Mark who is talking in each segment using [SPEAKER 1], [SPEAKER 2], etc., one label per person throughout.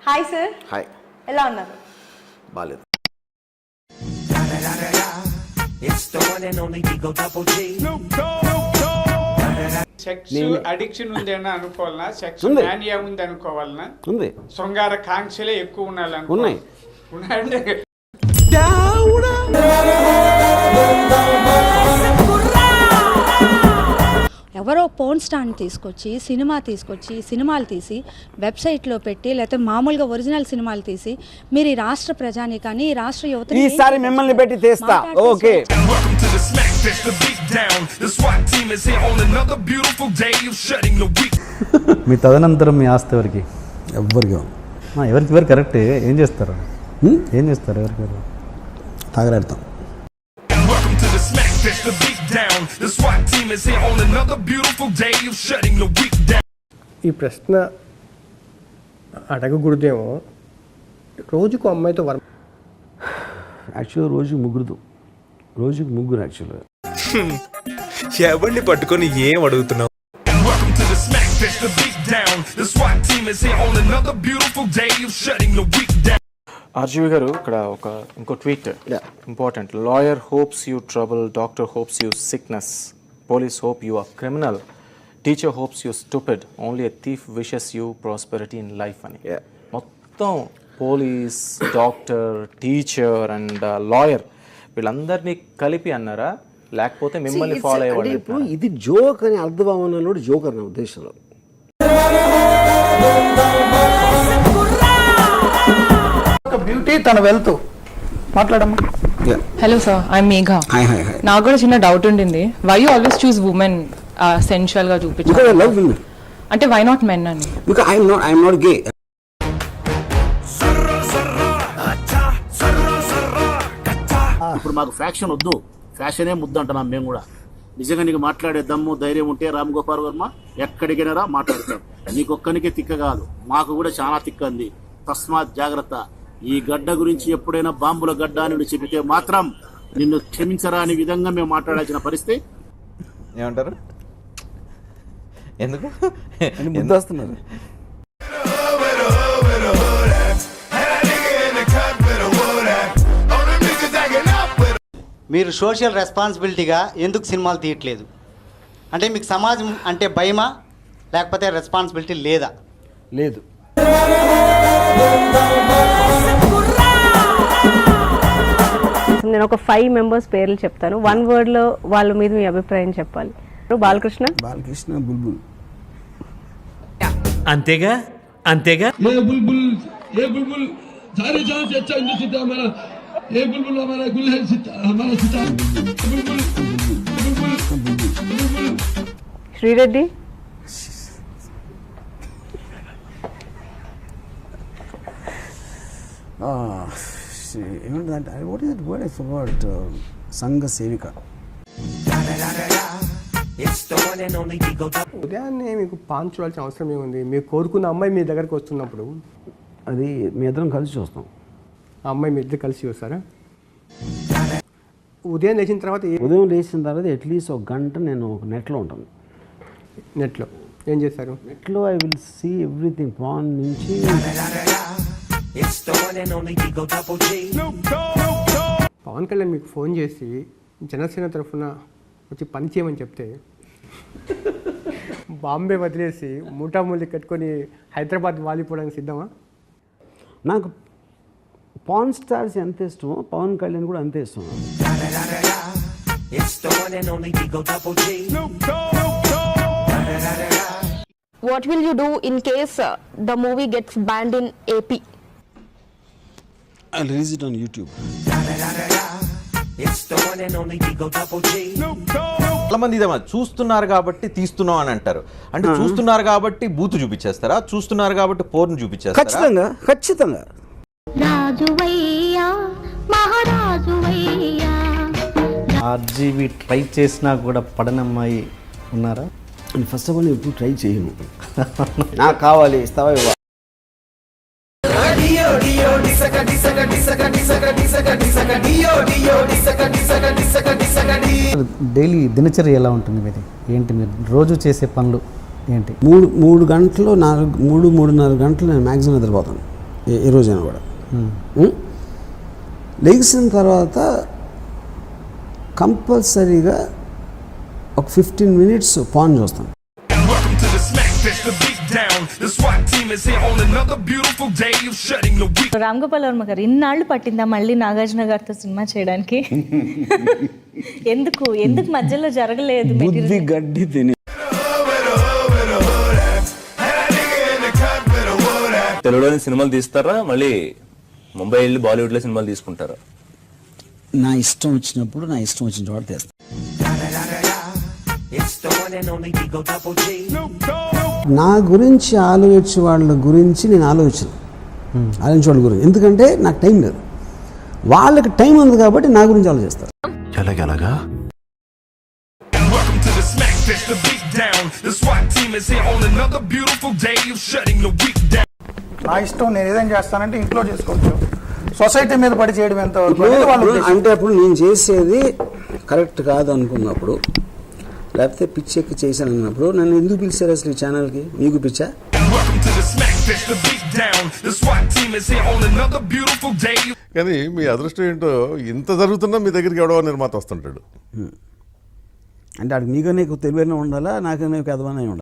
[SPEAKER 1] Hi sir.
[SPEAKER 2] Hi.
[SPEAKER 1] ఎలా ఉన్నారు?
[SPEAKER 2] బాలేదు.
[SPEAKER 3] సెక్స్ అడిక్షన్ ఉంది అని అనుకోవాలనా, సెక్స్
[SPEAKER 2] ఉంది.
[SPEAKER 3] మానియా ఉంది అనుకోవాలనా,
[SPEAKER 2] ఉంది.
[SPEAKER 3] శృంగార కాంక్షలే ఎక్కువ ఉండాలి
[SPEAKER 2] ఉన్నాయి.
[SPEAKER 3] ఉన్నాయంటే
[SPEAKER 4] ఎవరో పోర్న్ స్టార్ని తీసుకొచ్చి సినిమాలు తీసి వెబ్సైట్లో పెట్టి లేకపోతే మామూలుగా ఒరిజినల్ సినిమాలు తీసి మీరు ఈ రాష్ట్ర ప్రజానీకాన్ని ఈ రాష్ట్ర యువతని
[SPEAKER 2] ఈసారి మిమ్మల్ని పెట్టి తీస్తా. ఓకే.
[SPEAKER 5] మీ తదనంతరం మీ ఆస్తి ఎవరికి?
[SPEAKER 6] ఎవ్వరికి
[SPEAKER 5] ఎవరికి కరెక్ట్. ఏం చేస్తారు ఎవరికి
[SPEAKER 6] తాగరాడతాం.
[SPEAKER 7] ఈ ప్రశ్న అడగకూడదేమో. రోజుకు అమ్మాయితో
[SPEAKER 6] యాక్చువల్గా రోజుకి ముగ్గురు యాక్చువల్గా.
[SPEAKER 8] ఎవరిని పట్టుకొని ఏం అడుగుతున్నావు?
[SPEAKER 9] ఆర్జీవి గారు, ఇక్కడ ఇంకో tweet important. Lawyer hopes you trouble, doctor hopes you sickness, police hope you are criminal, teacher hopes you stupid, only a thief wishes you prosperity in life అని. మొత్తం police, doctor, teacher and lawyer వీళ్ళందరినీ కలిపి అన్నారా, లేకపోతే మిమ్మల్ని follow అయ్యేవాళ్ళు?
[SPEAKER 6] ఇప్పుడు ఇది జోక్ అని అర్థభావనలో జోకర్ నా ఉద్దేశంలో.
[SPEAKER 7] బ్యూటీ తన వెళ్తూ మాట్లాడమ్మా.
[SPEAKER 10] Hello sir, I'm Megha. నాకు కూడా చిన్న డౌట్ ఉండింది. Why you always choose women sensual గా చూపించారు అంటే వై నాట్ మెన్ అని?
[SPEAKER 6] Because I'm not gay.
[SPEAKER 11] ఇప్పుడు మాకు ఫ్యాక్షన్ వద్దు, ఫ్యాషనే ముద్దు అంటున్నాం మేము కూడా. నిజంగా నీకు మాట్లాడే దమ్ము ధైర్యం ఉంటే రామ్ గోపాల్ వర్మ ఎక్కడికైనా రా మాట్లాడతాం. నీకొక్కనికే తిక్క కాదు, మాకు కూడా చాలా తిక్క ఉంది. తస్మాత్ జాగ్రత్త. ఈ గడ్డ గురించి ఎప్పుడైనా బాంబుల గడ్డ అని చెబితే మాత్రం నిన్ను క్షమించరాని విధంగా మేము మాట్లాడాల్సిన పరిస్థితి.
[SPEAKER 8] ఏమంటారు? ఎందుకు
[SPEAKER 6] ముద్దు వస్తున్నారు?
[SPEAKER 12] మీరు సోషల్ రెస్పాన్సిబిలిటీగా ఎందుకు సినిమాలు తీయట్లేదు? అంటే మీకు సమాజం అంటే భయమా, లేకపోతే రెస్పాన్సిబిలిటీ లేదా?
[SPEAKER 6] లేదు.
[SPEAKER 1] నేను ఒక 5 మెంబర్స్ పేర్లు చెప్తాను. 1 word లో వాళ్ళ మీద మీ అభిప్రాయం చెప్పాలి. బాలకృష్ణ,
[SPEAKER 6] బుల్బుల్.
[SPEAKER 8] అంతేగా
[SPEAKER 1] శ్రీరెడ్డి,
[SPEAKER 6] ఏమంటుందంటే what is word I forgot. సంఘ సేవిక.
[SPEAKER 7] ఉదయాన్నే మీకు పాన్ చూడాల్సిన అవసరం ఏముంది? మీరు కోరుకున్న అమ్మాయి మీ దగ్గరకు వస్తున్నప్పుడు
[SPEAKER 6] అది మీ ఇద్దరం కలిసి చూస్తాం.
[SPEAKER 7] ఆ అమ్మాయి మీ ఇద్దరు కలిసి వస్తారా? ఉదయం లేచిన తర్వాత
[SPEAKER 6] అట్లీస్ట్ ఒక గంట నేను ఒక నెట్లో ఉంటాను.
[SPEAKER 7] నెట్లో ఏం చేస్తారు?
[SPEAKER 6] నెట్లో ఐ విల్ సీ ఎవ్రీథింగ్. పాన్ నుంచి
[SPEAKER 7] పవన్ కళ్యాణ్ మీకు ఫోన్ చేసి జనసేన తరఫున వచ్చి పని చేయమని చెప్తే బాంబే వదిలేసి మూటామూలి కట్టుకొని హైదరాబాద్ వాలిపోవడానికి సిద్ధమా?
[SPEAKER 6] నాకు పాన్ స్టార్స్ ఎంత ఇష్టమో పవన్ కళ్యాణ్ కూడా అంతే ఇష్టం.
[SPEAKER 1] what will you do in case the movie gets banned in AP?
[SPEAKER 6] I'll release it on YouTube.
[SPEAKER 8] చాలా మంది చూస్తున్నారు కాబట్టి తీస్తున్నాం అని అంటారు. అంటే చూస్తున్నారు కాబట్టి బూతు చూపించేస్తారా? చూస్తున్నారు కాబట్టి పోర్న్ చూపించేస్తారా?
[SPEAKER 6] ఖచ్చితంగా.
[SPEAKER 5] ఆర్జీవి ట్రై చేసినా కూడా పడనమ్మాయి ఉన్నారా?
[SPEAKER 6] ఫస్ట్ ఆఫ్ ఆల్ నేను ఎప్పుడు ట్రై చేయను. నాకు కావాలి, ఇస్తావా?
[SPEAKER 5] డైలీ దినచర్య ఎలా ఉంటుంది మీది? ఏంటి మీరు రోజు చేసే పనులు? ఏంటి?
[SPEAKER 6] 3 గంటలు 3-3.5 గంటలు నేను మ్యాక్సిమం నిద్రపోతాను. ఏ రోజైనా కూడా. లెగిసిన తర్వాత కంపల్సరీగా ఒక 15 minutes పాన్ చూస్తాను.
[SPEAKER 10] రామ్ గోపాల్ వర్మ గారు ఇన్నాళ్ళు పట్టిందా మళ్ళీ నాగార్జున గారితో సినిమా చేయడానికి? ఎందుకు మధ్యలో జరగలేదు?
[SPEAKER 6] బుద్ధి గడ్డి తిని
[SPEAKER 13] తెలుగులోని సినిమాలు తీస్తారా, మళ్ళీ ముంబై వెళ్ళి బాలీవుడ్లో సినిమాలు తీసుకుంటారా?
[SPEAKER 6] నా ఇష్టం వచ్చినప్పుడు నా ఇష్టం వచ్చిన చోట తెస్తాను. నా గురించి ఆలోచించే వాళ్ళ గురించి నేను ఆలోచించే వాళ్ళ గురించి, ఎందుకంటే నాకు టైం లేదు. వాళ్ళకి టైం ఉంది కాబట్టి నా గురించి ఆలోచిస్తారు.
[SPEAKER 13] ఎలాగెలాగా?
[SPEAKER 14] నా ఇష్టం, నేను ఏదైనా చేస్తానంటే ఇంట్లో చేసుకోవచ్చు. సొసైటీ మీద పడి చేయడం ఎంత
[SPEAKER 6] అంటే అప్పుడు నేను చేసేది కరెక్ట్ కాదు అనుకున్నప్పుడు, లేకపోతే పిచ్చి ఎక్కి చేశాను అన్నప్పుడు నన్ను ఎందుకు పిలిచారు అసలు ఈ ఛానల్కి? మీకు పిచ్చా?
[SPEAKER 15] కానీ మీ అదృష్టం ఏంటో, ఇంత జరుగుతున్నా మీ దగ్గరికి ఎవడో నిర్మాత వస్తుంటాడు.
[SPEAKER 6] అంటే అక్కడ మీకనే తెలివైనా ఉండాలా, నాకనే పెదవనే ఉండాలి.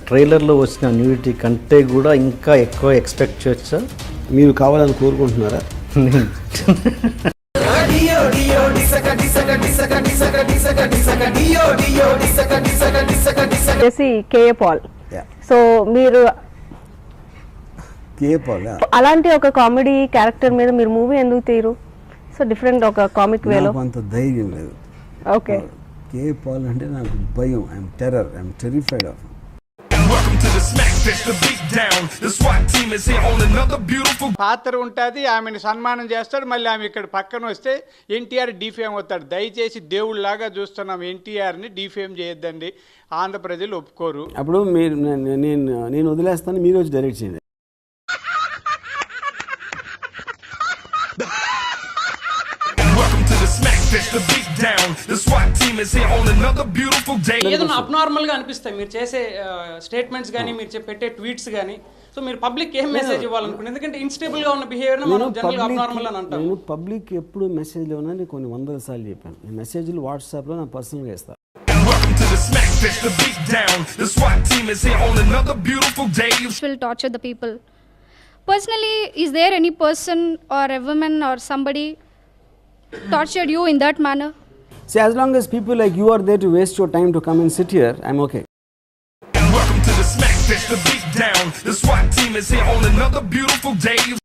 [SPEAKER 5] ట్రైలర్లో వచ్చిన న్యూడిటీ కంటే కూడా ఇంకా ఎక్కువ ఎక్స్పెక్ట్ చేయొచ్చా?
[SPEAKER 6] మీరు కావాలని కోరుకుంటున్నారా?
[SPEAKER 1] KA Paul. సో మీరు అలాంటి ఒక కామెడీ క్యారెక్టర్ మీద మీరు మూవీ ఎందుకు తీరు? సో డిఫరెంట్ ఒక కామిక్ వేలో.
[SPEAKER 6] అంత ధైర్యం లేదు.
[SPEAKER 1] ఓకే.
[SPEAKER 6] కేఏ పాల్ అంటే నాకు భయం. I'm terrified of.
[SPEAKER 3] పాత్ర ఉంటుంది, ఆమెను సన్మానం చేస్తాడు, మళ్ళీ ఆమె ఇక్కడ పక్కన వస్తే ఎన్టీఆర్ డిఫేమ్ అవుతాడు. దయచేసి దేవుళ్ళలాగా చూస్తున్నాం, ఎన్టీఆర్ని డిఫేమ్ చేయొద్దండి, ఆంధ్ర ప్రజలు ఒప్పుకోరు.
[SPEAKER 6] అప్పుడు మీరు నేను వదిలేస్తాను, మీరు వచ్చి డైరెక్ట్ చేయండి.
[SPEAKER 16] ఏదైనా అబ్నార్మల్ గా అనిపిస్తాయి మీరు చేసే స్టేట్మెంట్స్ కానీ, మీరు పెట్టే ట్వీట్స్ కానీ. సో మీరు పబ్లిక్ ఏం మెసేజ్ ఇవ్వాలనుకుంటున్నారు? ఎందుకంటే ఇన్స్టేబుల్ గా ఉన్న బిహేవియర్ మనం జనరల్ గా అబ్నార్మల్ అని అంటాం.
[SPEAKER 6] నేను పబ్లిక్ ఎప్పుడు మెసేజ్లు ఉన్నాయని కొన్ని 100 సార్లు చెప్పాను. నేను మెసేజ్లు వాట్సాప్లో నా పర్సనల్గా ఇస్తాను.
[SPEAKER 17] Will torture the people. Personally, is there any person or a woman or somebody tortured you in that manner?
[SPEAKER 6] See, as long as people like you are there to waste your time to come and sit here, I'm okay.
[SPEAKER 18] The SWAT team is here on another beautiful day.